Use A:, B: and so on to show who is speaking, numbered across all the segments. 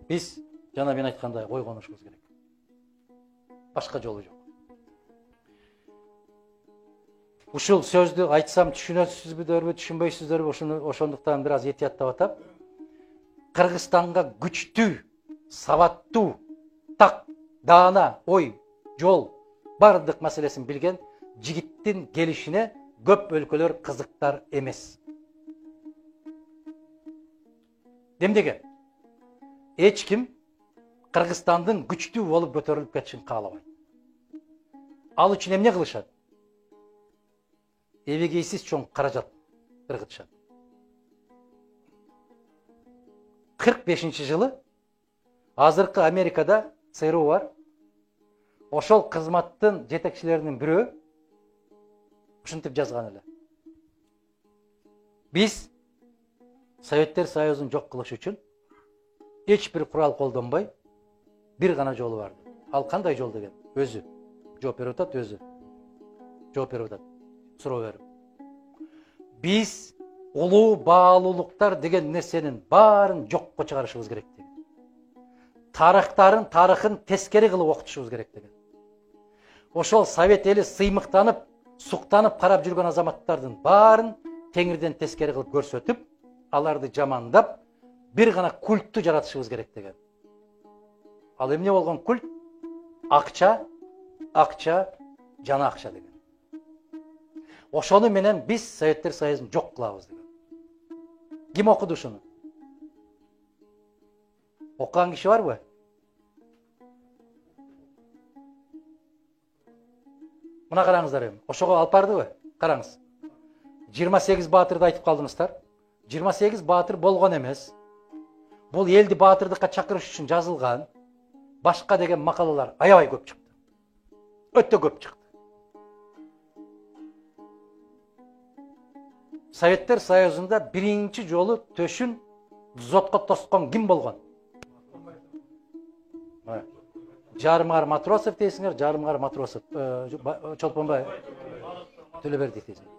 A: Биз жана мен айткандай ой конушубуз керек. Башка жолу жок. Ушул сөздү айтсам түшүнөсүзбү, түшүнбөйсүздөрбү, ошондуктан бир аз этияттап атап. Кыргызстанга күчтүү, сабаттуу, так, даана, ой, жол бардык маселесин билген жигиттин келишине көп өлкөлөр кызыктар эмес. Демдеге, эч ким Кыргызстандын күчтүү болуп көтөрүлүп кетишин каалабайт. Ал үчүн эмне кылышат? Эбегейсиз чоң каражат ыргытышат. 45-жылы азыркы Америкада ЦРУ бар. Ошол кызматтын жетекчилеринин бирөө ушинтип жазган эле. Биз Советтер Союзун жок кылыш үчүн эч бир курал колдонбой бир гана жолу бар. Ал кандай жол деген? Өзү жооп берип атат, өзү жооп берип атат. Суроо берип. Биз улуу баалуулуктар деген нерсенин баарын жокко чыгарышыбыз керек деген. Тарыхын тескери кылып окутушубуз керек деген. Ошол Совет эли сыймыктанып, суктанып карап жүргөн азаматтардын баарын теңирден тескери кылып көрсөтүп, аларды жамандап, бир гана культту жаратышыбыз керек деген. Ал эмне болгон культ? Акча, жана акча деген. Ошону менен биз Советтер Союзун жок кылабыз деген. Ким окуду ушуну? Окуган киши барбы? Мына караңыздар эми. Ошого алып бардыбы? Караңыз. 28 баатырды айтып калдыңыздар. 28 баатыр болгон эмес. Бул элди баатырдыкка чакырыш үчүн жазылган. Башка деген макалалар аябай көп чыкты. Өтө көп чыкты. Советтер Союзунда биринчи жолу төшүн дзотко тоскон ким болгон? Жарымгар Матросов дейсиңер, Жарымгар Матросов, Чолпонбай Төлөбердиев дейсиңер.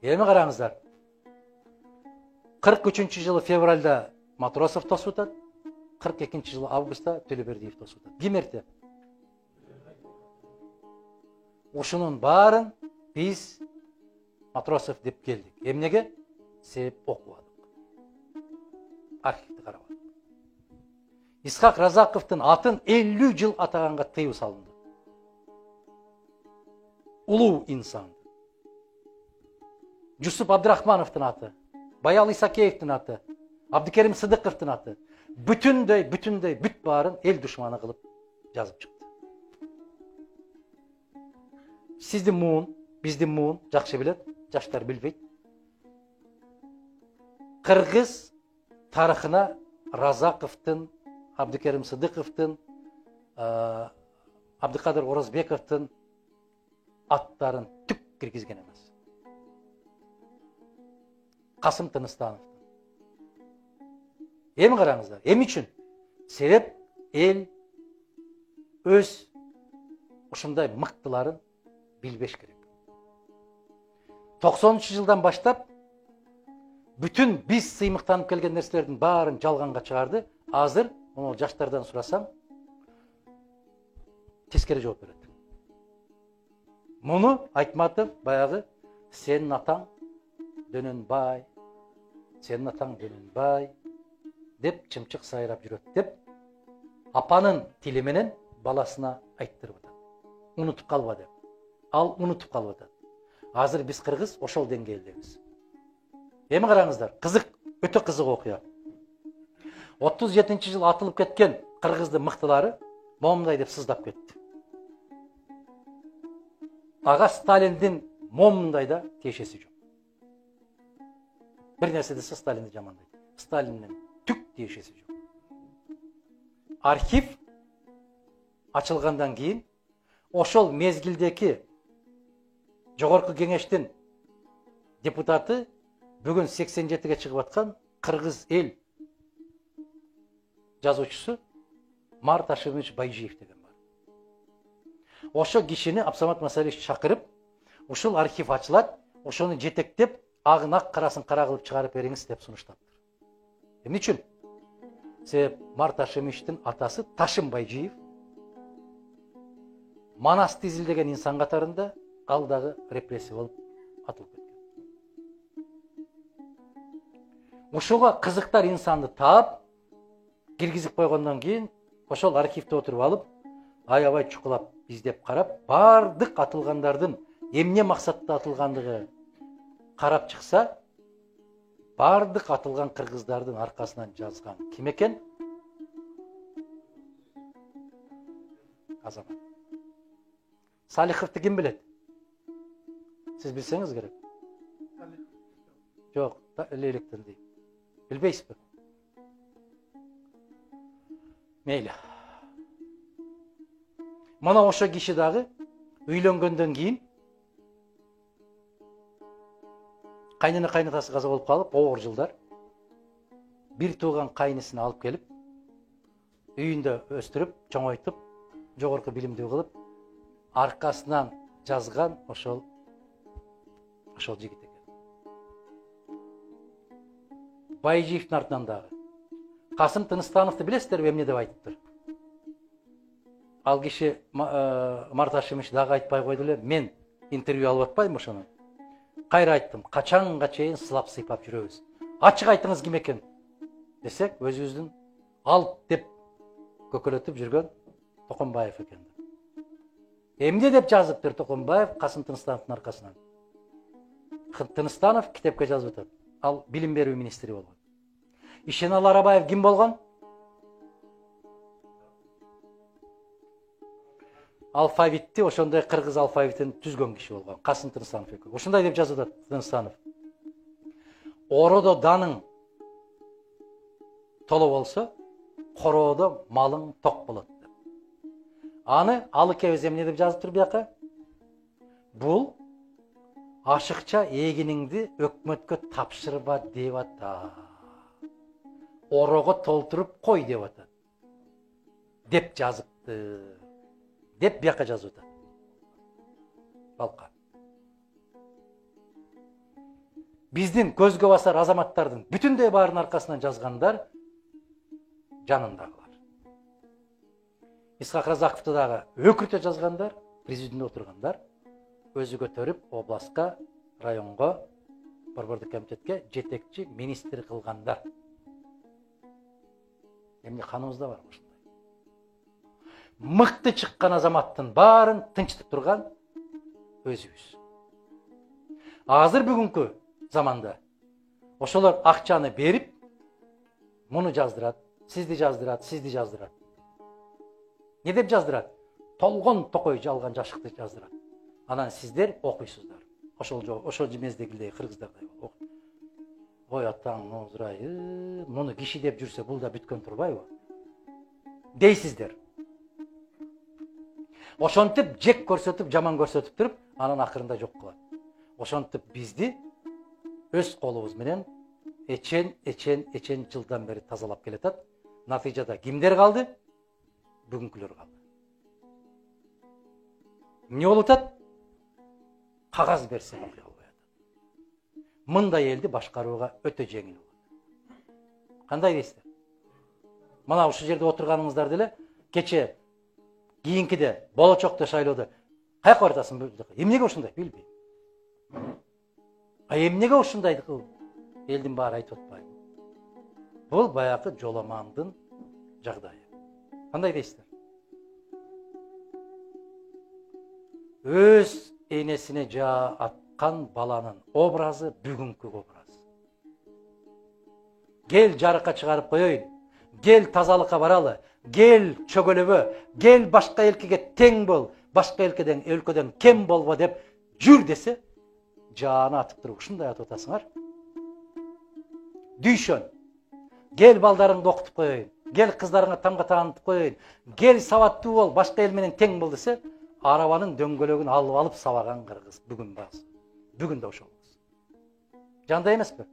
A: Эми караңыздар. 43-жылы февралда Матросов тосуп атат, 42-жылы августта Төлөбердиев тосуп атат. Ким эрте? Ушунун баарын биз Матросов деп келдик. Эмнеге? Себеп окубадык. Архивди карабадык. Исхак Разаковдун атын 50 жыл атаганга тыюу салынды. Улуу инсан. Жусуп Абдрахмановдун аты, Баял Исакеевдин аты, Абдыкерим Сыдыковдун аты бүтүндөй бүт баарын эл душманы кылып жазып чыкты. Сиздин муун, биздин муун жакшы билет, жаштар билбейт. Кыргыз тарыхына Разаковдун, Абдыкерим Сыдыковдун, Абдыкадыр Орозбековдун аттарын түк киргизген эмес. Касым Тыныстановдун. Эми караңыздар, эми үчүн? Себеп эл өз ушундай мыктыларын билбеш керек. 90-жылдан баштап бүтүн биз сыймыктанып келген нерселердин баарын жалганга чыгарды. Азыр Оны жаштардан сурасам, тескери жооп берет. Муну айтматов баягы сенин атаң Дөнөнбай, сенин атаң Дөнөнбай деп чымчык сайрап жүрөт деп апанын тили менен баласына айттырып атат. Унутуп калба деп. Ал унутуп калып атат. Азыр биз кыргыз ошол деңгээлдебиз. Эми караңыздар, кызык, өтө кызык окуя. 37-жыл атылып кеткен кыргыздын мыктылары момундай деп сыздап кетти. Ага Сталиндин момундай да тиешеси жок. Бир нерсе десе Сталинди жамандайт. Сталиндин түк тиешеси жок. Архив ачылгандан кийин ошол мезгилдеки жогорку кеңештин депутаты бүгүн 87-ге чыгып аткан кыргыз эл жазуучусу Март Ашимович Байжиев деген бар. Ошо кишини Абсамат Масалич чакырып, ушул архив ачылат, ошону жетектеп, агын ак, карасын кара кылып чыгарып бериңиз деп сунуштаптыр. Эмне үчүн? Себеп Марташемиштин атасы Ташым Байжиев Манасты изилдеген инсан катарында ал дагы репрессия болуп атылып кеткен. Ушуга кызыктар инсанды таап, киргизип койгондон кийин ошол архивде отуруп алып, аябай чукулап издеп карап, бардык атылгандардын эмне максатта атылгандыгы карап чыкса, бардык атылган кыргыздардын аркасынан жазган ким экен? Азамат. Салиховду ким билет? Сиз билсеңиз керек. Жок, Лейлектен дейм. Билбейсизби? Мейли. Мана ошо киши дагы үйлөнгөндөн кийин кайнына кайнатасы каза болуп калып, оор жылдар бир тууган кайнысына алып келип, үйүндө өстүрүп, чоңойтуп, жогорку билимдүү кылып, аркасынан жазган ошол жигит экен. Байжиевдин артынан дагы Касым Тыныстановду билесиздерби эмне деп айтыптыр? Ал киши Марташемиш дагы айтпай койду эле, мен интервью алып атпайм ошону. Кайра айттым, качанга чейин сылап сыйпап жүрөбүз. Ачык айтыңыз ким экен десек, өзүбүздүн алып деп көкөлөтүп жүргөн Токонбаев экен. Эмне деп жазыптыр Токонбаев Касым Тыныстановдун аркасынан? Тыныстанов китепке жазып атат. Ал билим берүү министри болгон. Ишенал Арабаев ким болгон? Алфавитти, ошондой кыргыз алфавитин түзгөн киши болгон. Касым Тыныстанов экен. Ошондой деп жазып атат Тыныстанов. Ородо даның толо болсо, короодо малың ток болот деп. Аны алыкебиз эмне деп жазыптыр бияка? Бул ашыкча эгиниңди өкмөткө тапшырба деп атат. Орого толтуруп кой деп атат. Деп жазыпты. Деп бияка жазып атат. Балка. Биздин көзгө басар азаматтардын бүтүндөй баарынын аркасынан жазгандар жанындагылар. Исхак Разаковду дагы өкүртө жазгандар, президиумда отургандар, өзү көтөрүп областка, районго, борбордук комитетке жетекчи министр кылгандар. Эмне каныбызда бар ушундай. Мыкты чыккан азаматтын баарын тынчтып турган өзүбүз. Азыр бүгүнкү заманда ошолор акчаны берип, муну жаздырат, сизди жаздырат. Не деп жаздырат? Толгон токой жалган жашыкты жаздырат. Анан сиздер окуйсуздар. Ошол жемездегилдей кыргыздардай болуп. Ой атаң озурай, муну киши деп жүрсө бул да бүткөн турбайбы? Дейсиздер. Ошентип жек көрсөтүп, жаман көрсөтүп туруп, анан акырында жок кылат. Ошентип бизди өз колубуз менен эчен жылдан бери тазалап келатат. Натыйжада кимдер калды? Бүгүнкүлөр калды. Эмне болуп атат? Кагаз берсе окуй албай атат. Мындай элди башкарууга өтө жеңил болот. Кандай дейсиздер? Мына ушул жерде отурганыңыздар деле кече кийинкиде болочокто шайлоодо каяка баратасың? Эмнеге ушундай? Билбейм. Эмнеге ушундай кыл? Элдин баары айтып атпайбы? Бул баягы жоламандын жагдайы. Кандай дейсиздер? Өз энесине жаа аткан баланын образы бүгүнкү образ. Гел жарыкка чыгарып коеюн, гел тазалыкка баралы, гел чөгөлөбө, гел башка элкеге тең бол, башка өлкөдөн кем болбо деп жүр десе, жааны атып туруп ушундай атып атасыңар. Дүйшөн, гел балдарыңды окутуп коеюн, гел кыздарыңа тамга таанытып коеюн, гел сабаттуу бол, башка эл менен тең бол десе, арабанын дөңгөлөгүн алып сабаган кыргыз бүгүн баз. Бүгүн да ошолбуз. Жандай эмеспи?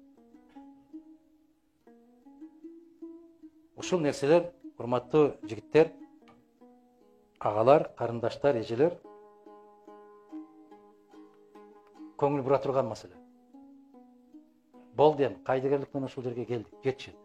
A: Ушул нерселер, урматтуу жигиттер, агалар, карындаштар, эжелер, көңүл бура турган маселе. Болду эми, кайдыгерлик менен ушул жерге келдик, жетишет.